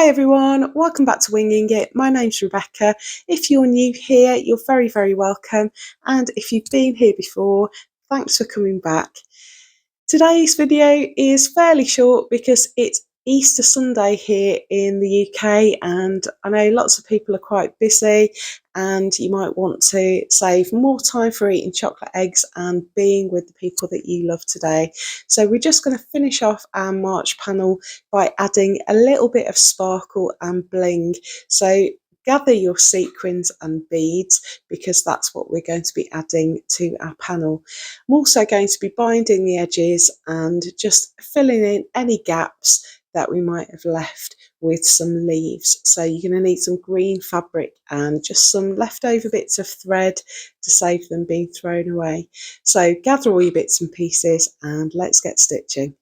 Hi everyone, welcome back to Winging It. My name's Rebecca. If you're new here, you're very, very welcome. And if you've been here before, thanks for coming back. Today's video is fairly short because it's Easter Sunday here in the UK, and I know lots of people are quite busy and you might want to save more time for eating chocolate eggs and being with the people that you love today. So we're just going to finish off our March panel by adding a little bit of sparkle and bling. So gather your sequins and beads because that's what we're going to be adding to our panel. I'm also going to be binding the edges and just filling in any gaps that we might have left with some leaves. So you're going to need some green fabric and just some leftover bits of thread to save them being thrown away. So gather all your bits and pieces and let's get stitching.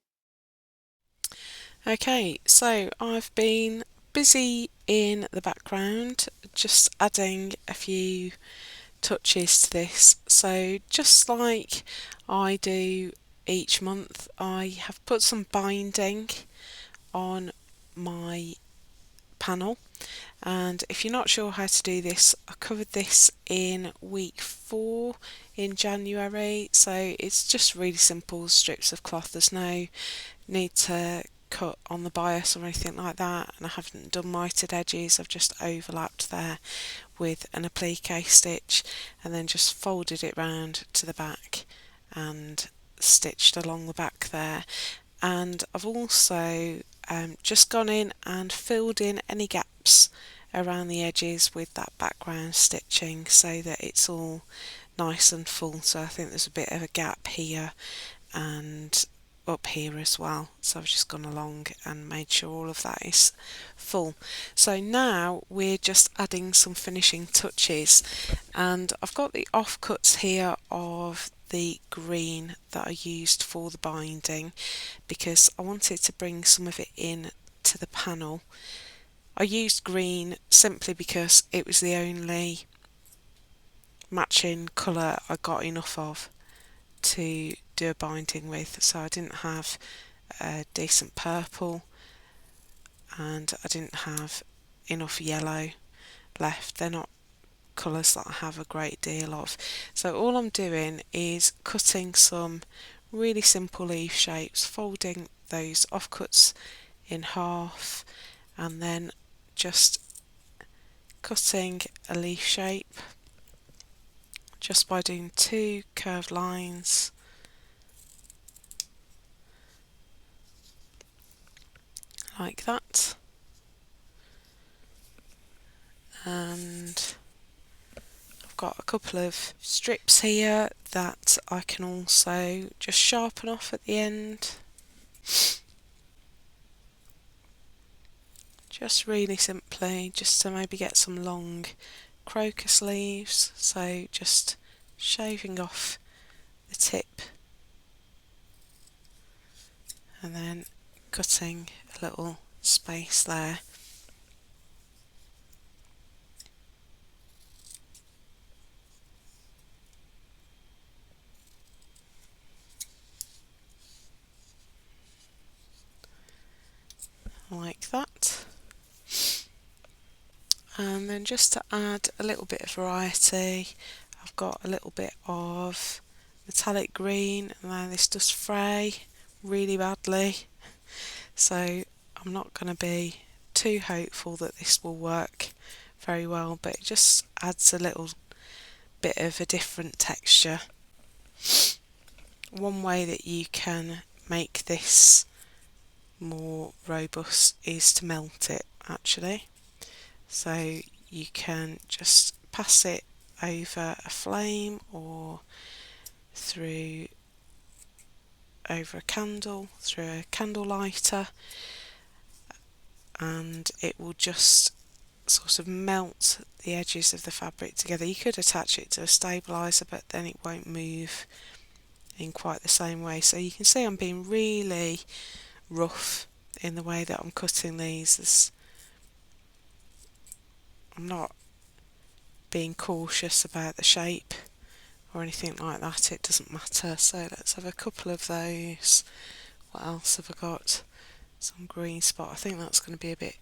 Okay, so I've been busy in the background just adding a few touches to this. So just like I do each month, I have put some binding on my panel, and if you're not sure how to do this, I covered this in week 4 in January. So it's just really simple strips of cloth. There's no need to cut on the bias or anything like that, and I haven't done mitered edges. I've just overlapped there with an applique stitch and then just folded it round to the back and stitched along the back there. And I've also just gone in and filled in any gaps around the edges with that background stitching so that it's all nice and full. So I think there's a bit of a gap here and up here as well, so I've just gone along and made sure all of that is full. So now we're just adding some finishing touches, and I've got the offcuts here of the green that I used for the binding because I wanted to bring some of it in to the panel. I used green simply because it was the only matching colour I got enough of to do a binding with, so I didn't have a decent purple and I didn't have enough yellow left. They're not colours that I have a great deal of. So all I'm doing is cutting some really simple leaf shapes, folding those offcuts in half and then just cutting a leaf shape just by doing 2 curved lines like that. And I've got a couple of strips here that I can also just sharpen off at the end. Just really simply, just to maybe get some long crocus leaves, so just shaving off the tip and then cutting a little space there. Like that. And then just to add a little bit of variety, I've got a little bit of metallic green, and then this does fray really badly, so I'm not going to be too hopeful that this will work very well, but it just adds a little bit of a different texture. One way that you can make this more robust is to melt it actually. So you can just pass it over a flame or through over a candle, through a candle lighter, and it will just sort of melt the edges of the fabric together. You could attach it to a stabilizer, but then it won't move in quite the same way. So you can see I'm being really rough in the way that I'm cutting these. I'm not being cautious about the shape or anything like that, it doesn't matter. So let's have a couple of those. What else have I got? Some green spot. I think that's going to be a bit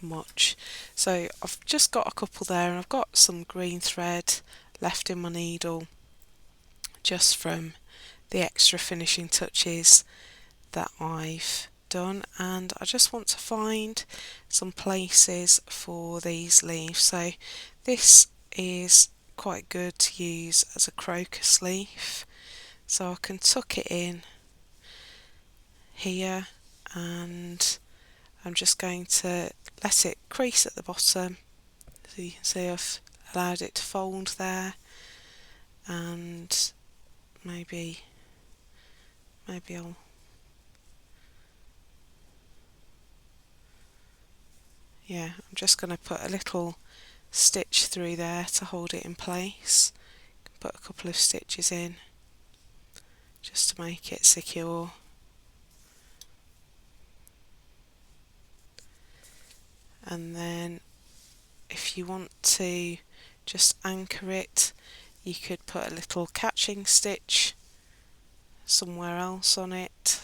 much. So I've just got a couple there, and I've got some green thread left in my needle just from the extra finishing touches that I've done, and I just want to find some places for these leaves. So this is quite good to use as a crocus leaf, so I can tuck it in here, and I'm just going to let it crease at the bottom, so you can see I've allowed it to fold there, and maybe I'll I'm just going to put a little stitch through there to hold it in place. Put a couple of stitches in just to make it secure. And then if you want to just anchor it, you could put a little catching stitch somewhere else on it,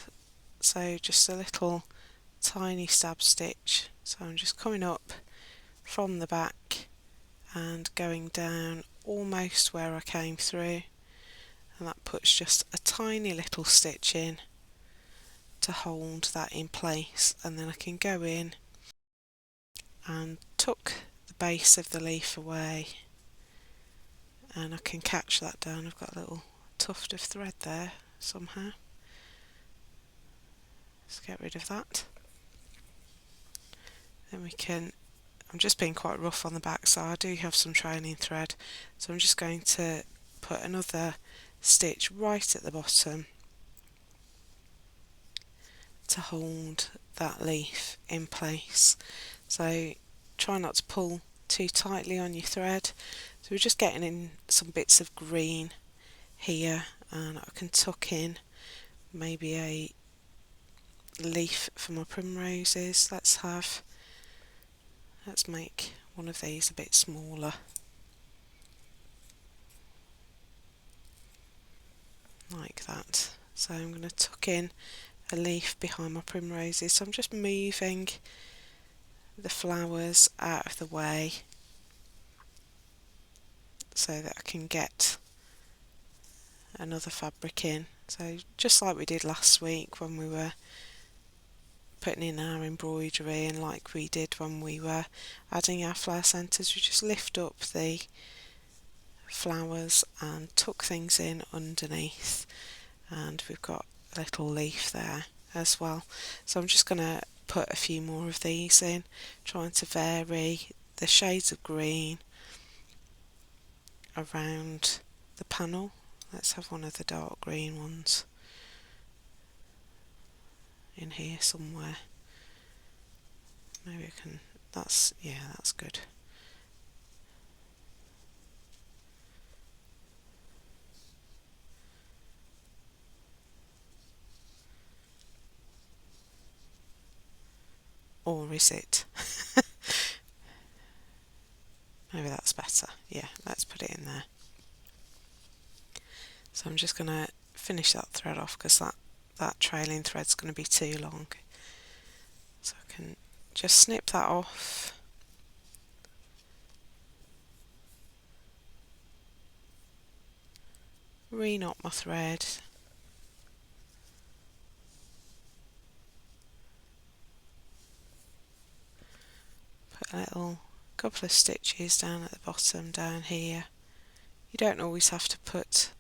so just a little tiny stab stitch. So I'm just coming up from the back and going down almost where I came through, and that puts just a tiny little stitch in to hold that in place, and then I can go in and tuck the base of the leaf away, and I can catch that down. I've got a little tuft of thread there somehow. Let's get rid of that. Then we can, I'm just being quite rough on the back, so I do have some trailing thread, so I'm just going to put another stitch right at the bottom to hold that leaf in place. So try not to pull too tightly on your thread. So we're just getting in some bits of green here, and I can tuck in maybe a leaf for my primroses. Let's make one of these a bit smaller, like that. So I'm going to tuck in a leaf behind my primroses, so I'm just moving the flowers out of the way so that I can get another fabric in. So just like we did last week when we were putting in our embroidery, and like we did when we were adding our flower centres, we just lift up the flowers and tuck things in underneath, and we've got a little leaf there as well. So I'm just going to put a few more of these in, trying to vary the shades of green around the panel. Let's have one of the dark green ones in here somewhere. Maybe I can, that's good. Or is it? Maybe that's better. Yeah, let's put it in there. So I'm just going to finish that thread off, because that trailing thread's going to be too long. So I can just snip that off. Re-knot my thread. Put a little couple of stitches down at the bottom down here. You don't always have to put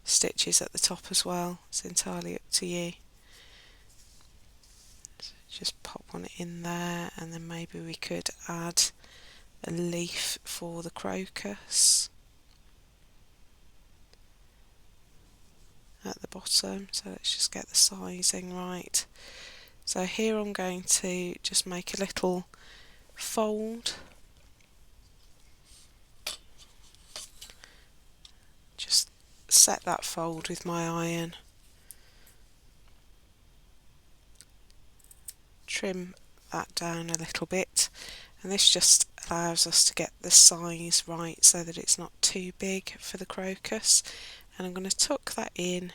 stitches at the top as well, it's entirely up to you. So just pop one in there, and then maybe we could add a leaf for the crocus at the bottom. So let's just get the sizing right. So here I'm going to just make a little fold, just set that fold with my iron, trim that down a little bit, and this just allows us to get the size right so that it's not too big for the crocus. And I'm going to tuck that in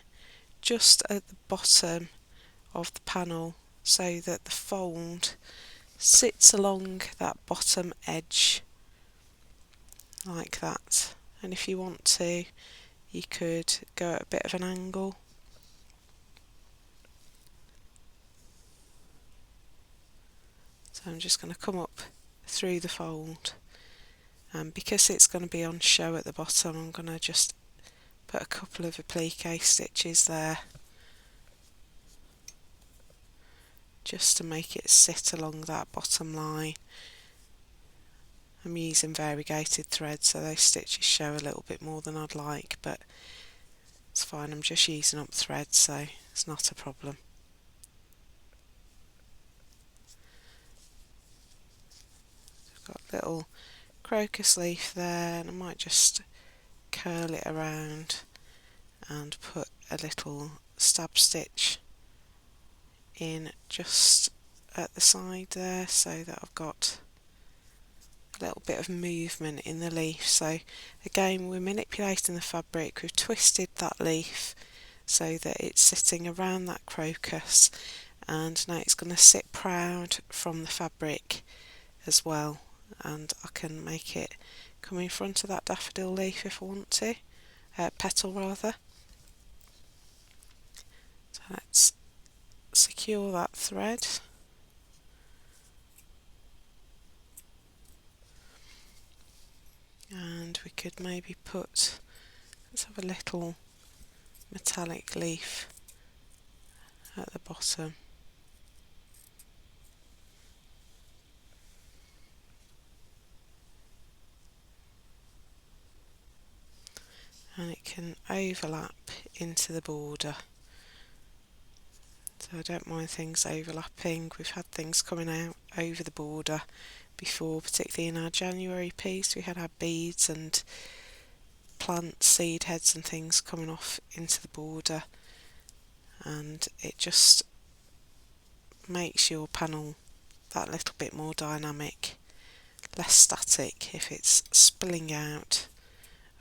just at the bottom of the panel so that the fold sits along that bottom edge like that, and if you want to, you could go at a bit of an angle. So I'm just going to come up through the fold, and because it's going to be on show at the bottom, I'm going to just put a couple of applique stitches there just to make it sit along that bottom line. I'm using variegated thread, so those stitches show a little bit more than I'd like, but it's fine, I'm just using up thread, so it's not a problem. I've got a little crocus leaf there, and I might just curl it around and put a little stab stitch in just at the side there, so that I've got a little bit of movement in the leaf. So again, we're manipulating the fabric, we've twisted that leaf so that it's sitting around that crocus, and now it's going to sit proud from the fabric as well, and I can make it come in front of that daffodil leaf if I want to, petal rather. So let's secure that thread. And we could maybe put, let's have a little metallic leaf at the bottom. And it can overlap into the border. So I don't mind things overlapping. We've had things coming out over the border before, particularly in our January piece. We had our beads and plant seed heads and things coming off into the border, and it just makes your panel that little bit more dynamic, less static if it's spilling out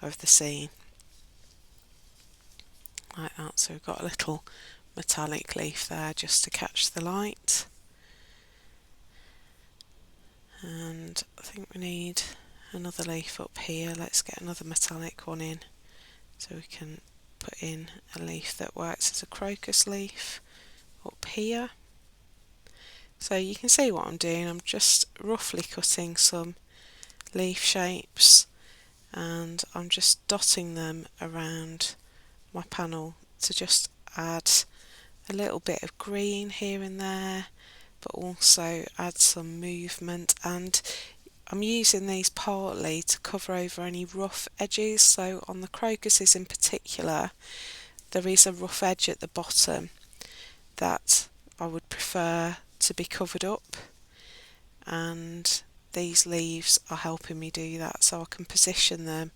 of the scene like that. So we've got a little metallic leaf there just to catch the light, and I think we need another leaf up here. Let's get another metallic one in so we can put in a leaf that works as a crocus leaf up here. So you can see what I'm doing, I'm just roughly cutting some leaf shapes and I'm just dotting them around my panel to just add a little bit of green here and there, but also add some movement. And I'm using these partly to cover over any rough edges. So on the crocuses in particular, there is a rough edge at the bottom that I would prefer to be covered up, and these leaves are helping me do that, so I can position them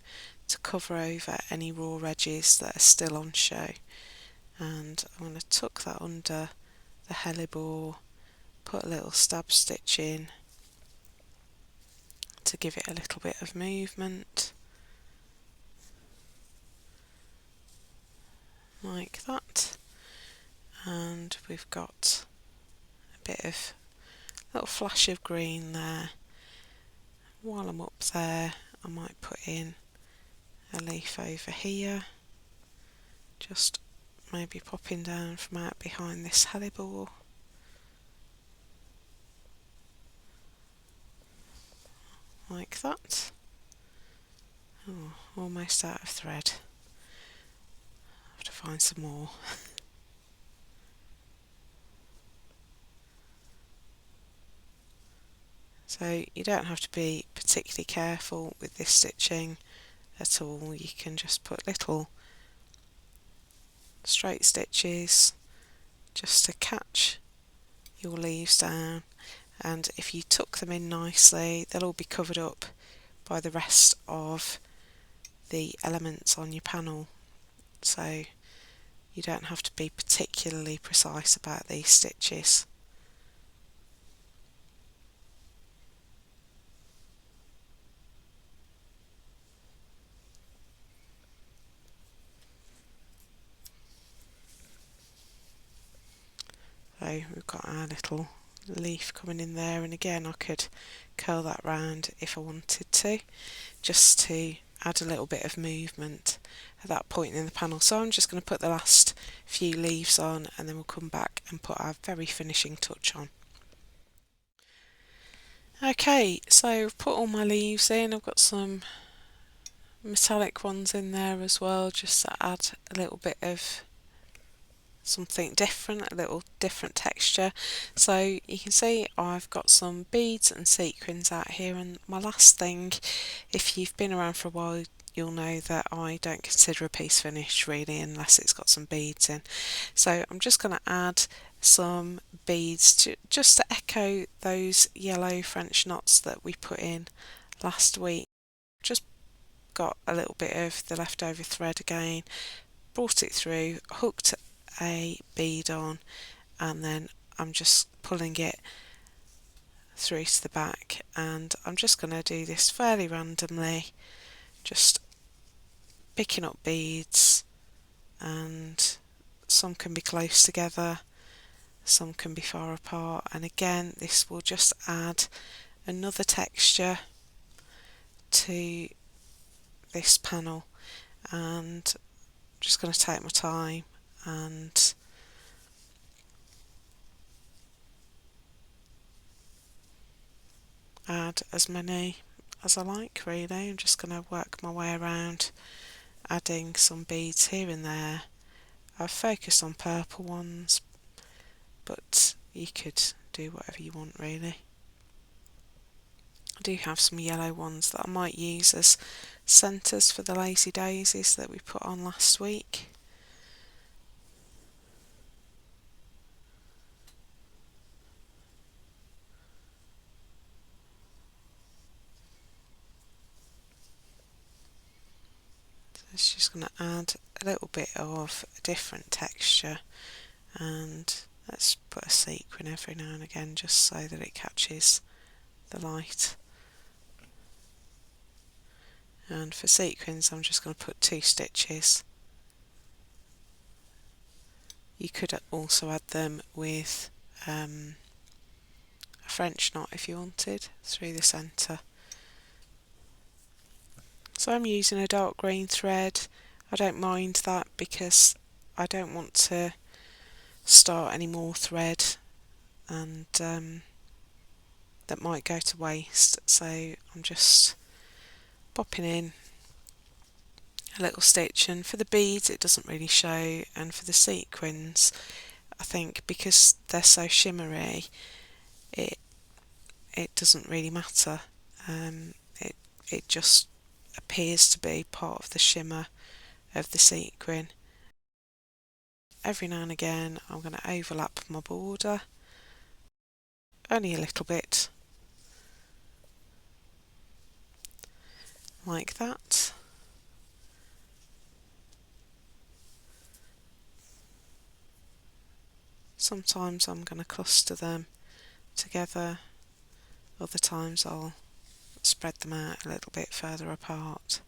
to cover over any raw edges that are still on show. And I'm going to tuck that under the hellebore, put a little stab stitch in to give it a little bit of movement like that, and we've got a bit of little flash of green there. While I'm up there, I might put in a leaf over here, just maybe popping down from out behind this hellebore, like that. Oh, almost out of thread. I have to find some more. So you don't have to be particularly careful with this stitching at all. You can just put little straight stitches just to catch your leaves down, and if you tuck them in nicely, they'll all be covered up by the rest of the elements on your panel. So you don't have to be particularly precise about these stitches. So we've got our little leaf coming in there, and again I could curl that round if I wanted to, just to add a little bit of movement at that point in the panel. So I'm just going to put the last few leaves on, and then we'll come back and put our very finishing touch on. Okay, so I've put all my leaves in. I've got some metallic ones in there as well, just to add a little bit of something different, a little different texture. So you can see I've got some beads and sequins out here, and my last thing, if you've been around for a while, you'll know that I don't consider a piece finished really unless it's got some beads in. So I'm just going to add some beads just to echo those yellow French knots that we put in last week. Just got a little bit of the leftover thread again, brought it through, hooked a bead on, and then I'm just pulling it through to the back, and I'm just going to do this fairly randomly, just picking up beads, and some can be close together, some can be far apart, and again this will just add another texture to this panel. And I'm just going to take my time and add as many as I like really. I'm just going to work my way around adding some beads here and there. I've focused on purple ones, but you could do whatever you want really. I do have some yellow ones that I might use as centres for the lazy daisies that we put on last week. So it's just going to add a little bit of a different texture, and let's put a sequin every now and again just so that it catches the light. And for sequins I'm just going to put 2 stitches. You could also add them with a French knot if you wanted, through the centre. So I'm using a dark green thread. I don't mind that because I don't want to start any more thread, and that might go to waste, so I'm just popping in a little stitch. And for the beads it doesn't really show, and for the sequins I think because they're so shimmery it doesn't really matter. It just appears to be part of the shimmer of the sequin. Every now and again I'm going to overlap my border, only a little bit, like that. Sometimes I'm going to cluster them together, other times I'll spread them out a little bit further apart.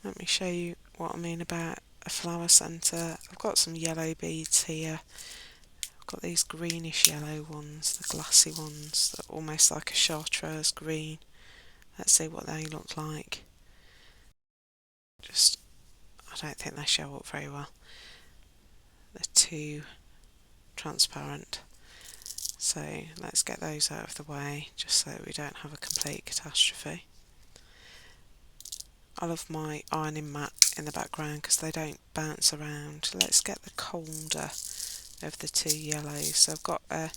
Let me show you what I mean about a flower centre. I've got some yellow beads here. I've got these greenish yellow ones, the glassy ones, that are almost like a chartreuse green. Let's see what they look like. I don't think they show up very well. They're too transparent. So let's get those out of the way just so that we don't have a complete catastrophe. I love my ironing mat in the background because they don't bounce around. Let's get the colder of the 2 yellows. So I've got a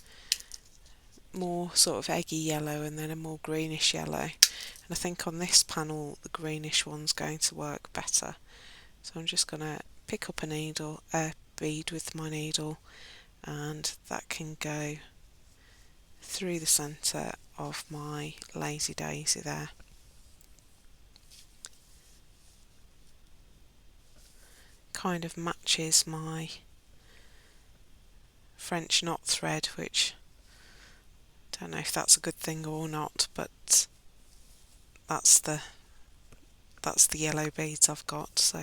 more sort of eggy yellow and then a more greenish yellow, and I think on this panel the greenish one's going to work better. So I'm just going to pick up a bead with my needle, and that can go through the centre of my lazy daisy there. kind of matches my French knot thread, which I don't know if that's a good thing or not, but that's the yellow beads I've got. So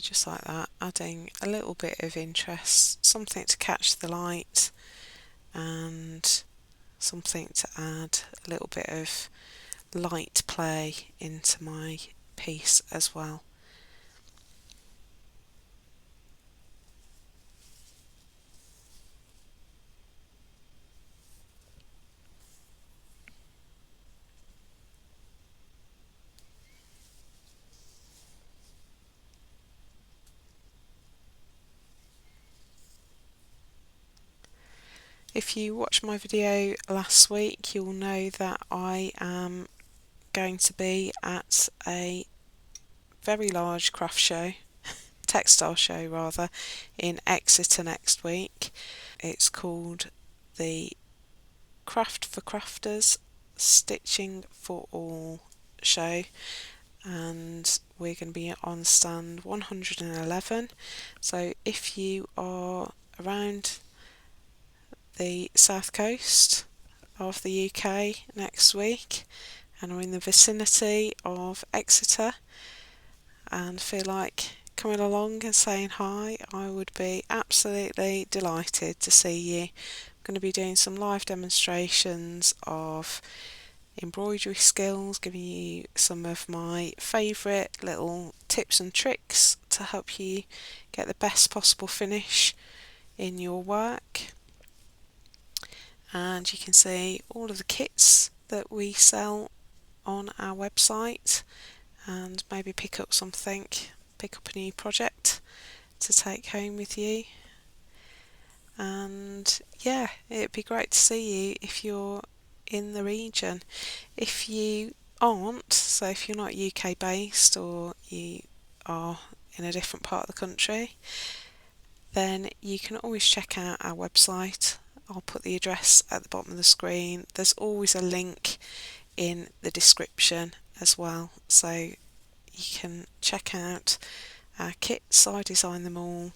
just like that, adding a little bit of interest, something to catch the light, and something to add a little bit of light play into my piece as well. If you watched my video last week, you'll know that I am going to be at a very large craft show, textile show rather, in Exeter next week. It's called the Craft for Crafters Stitching for All show, and we're going to be on stand 111. So if you are around the south coast of the UK next week and are in the vicinity of Exeter and feel like coming along and saying hi, I would be absolutely delighted to see you. I'm going to be doing some live demonstrations of embroidery skills, giving you some of my favourite little tips and tricks to help you get the best possible finish in your work. And you can see all of the kits that we sell on our website, and maybe pick up something, pick up a new project to take home with you. And yeah, it'd be great to see you if you're in the region. If you aren't, so if you're not UK based or you are in a different part of the country, then you can always check out our website. I'll put the address at the bottom of the screen. There's always a link in the description as well, so you can check out our kits. I design them all.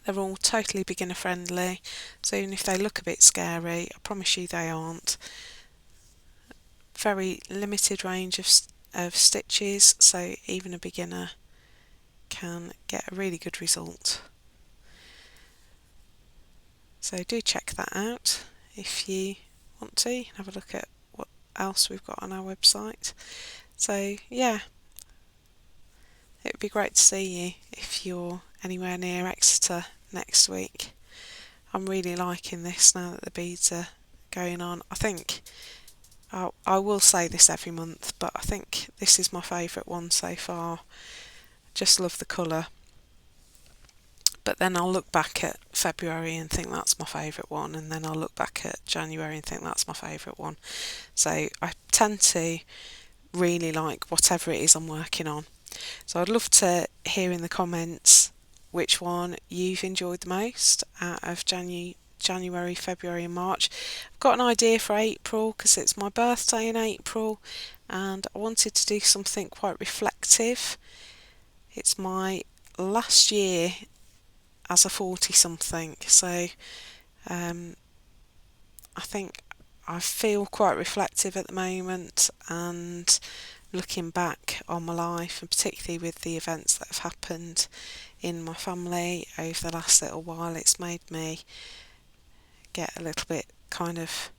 They're all totally beginner friendly, so even if they look a bit scary, I promise you they aren't. Very limited range of stitches, so even a beginner can get a really good result. So do check that out if you want to. You can have a look at what else we've got on our website. So yeah, it would be great to see you if you're anywhere near Exeter next week. I'm really liking this now that the beads are going on. I think I will say this every month, but I think this is my favourite one so far. Just love the colour. But then I'll look back at February and think that's my favourite one, and then I'll look back at January and think that's my favourite one. So I tend to really like whatever it is I'm working on. So I'd love to hear in the comments which one you've enjoyed the most out of January, February and March. I've got an idea for April because it's my birthday in April and I wanted to do something quite reflective. It's my last year as a 40-something, so I think I feel quite reflective at the moment, and looking back on my life, and particularly with the events that have happened in my family over the last little while, it's made me get a little bit kind of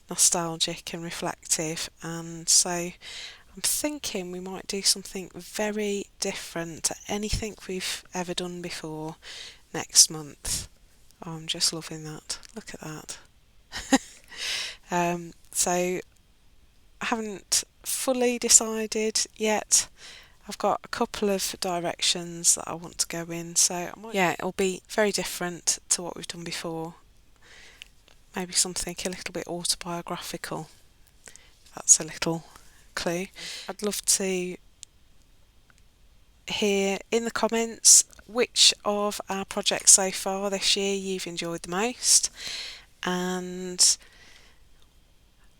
nostalgic and reflective, and so I'm thinking we might do something very different to anything we've ever done before next month. Oh, I'm just loving that. Look at that. So I haven't fully decided yet. I've got a couple of directions that I want to go in, so it'll be very different to what we've done before. Maybe something a little bit autobiographical. That's a little clue. I'd love to hear in the comments which of our projects so far this year you've enjoyed the most, and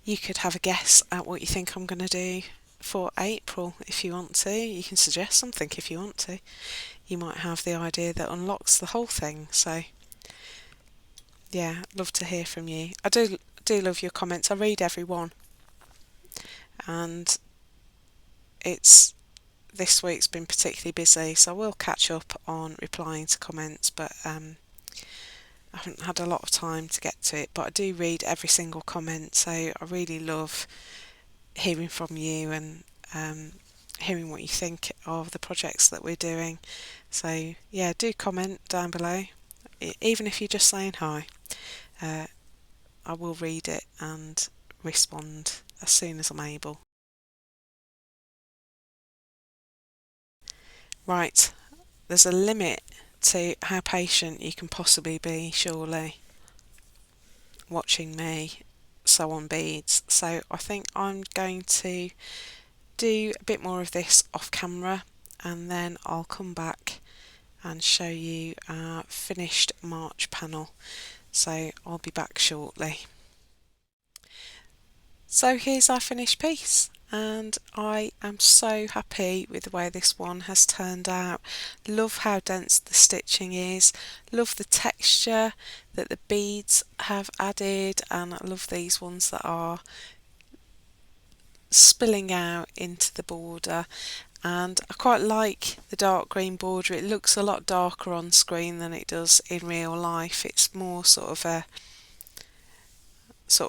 you could have a guess at what you think I'm going to do for April if you want to. You can suggest something if you want to. You might have the idea that unlocks the whole thing. So yeah, love to hear from you. I do love your comments. I read every one, and it's this week's been particularly busy, so I will catch up on replying to comments, but I haven't had a lot of time to get to it. But I do read every single comment, so I really love hearing from you and hearing what you think of the projects that we're doing. So yeah, do comment down below, even if you're just saying hi. I will read it and respond as soon as I'm able. Right, there's a limit to how patient you can possibly be, surely, watching me sew on beads. So I think I'm going to do a bit more of this off camera, and then I'll come back and show you our finished March panel. So I'll be back shortly. So here's our finished piece, and I am so happy with the way this one has turned out. Love how dense the stitching is, love the texture that the beads have added, and I love these ones that are spilling out into the border. And I quite like the dark green border. It looks a lot darker on screen than it does in real life. It's more sort of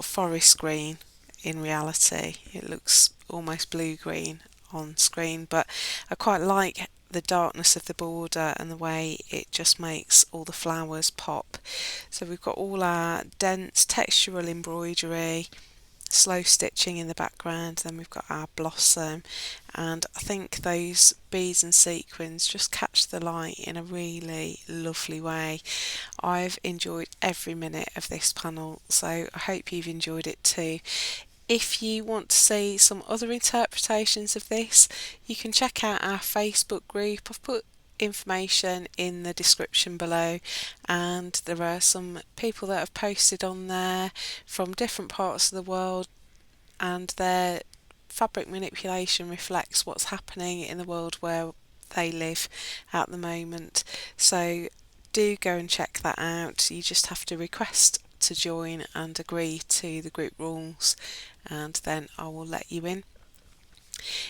forest green in reality. It looks almost blue-green on screen, but I quite like the darkness of the border and the way it just makes all the flowers pop. So we've got all our dense textural embroidery, slow stitching in the background, then we've got our blossom, and I think those beads and sequins just catch the light in a really lovely way. I've enjoyed every minute of this panel, so I hope you've enjoyed it too. If you want to see some other interpretations of this, you can check out our Facebook group. I've put information in the description below, and there are some people that have posted on there from different parts of the world, and their fabric manipulation reflects what's happening in the world where they live at the moment. So do go and check that out. You just have to request to join and agree to the group rules, and then I will let you in.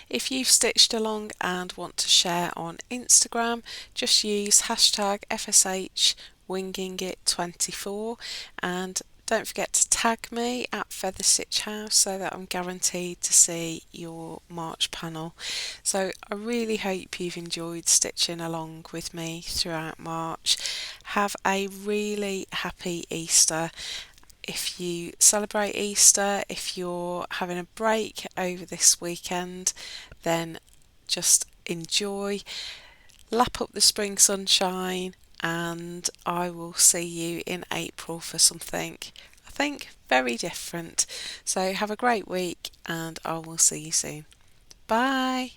If you've stitched along and want to share on Instagram, just use hashtag FSH wingingit24, and don't forget to tag me at Feather Stitch House so that I'm guaranteed to see your March panel. So I really hope you've enjoyed stitching along with me throughout March. Have a really happy Easter. If you celebrate Easter, if you're having a break over this weekend, then just enjoy, lap up the spring sunshine, and I will see you in April for something, I think, very different. So have a great week, and I will see you soon. Bye!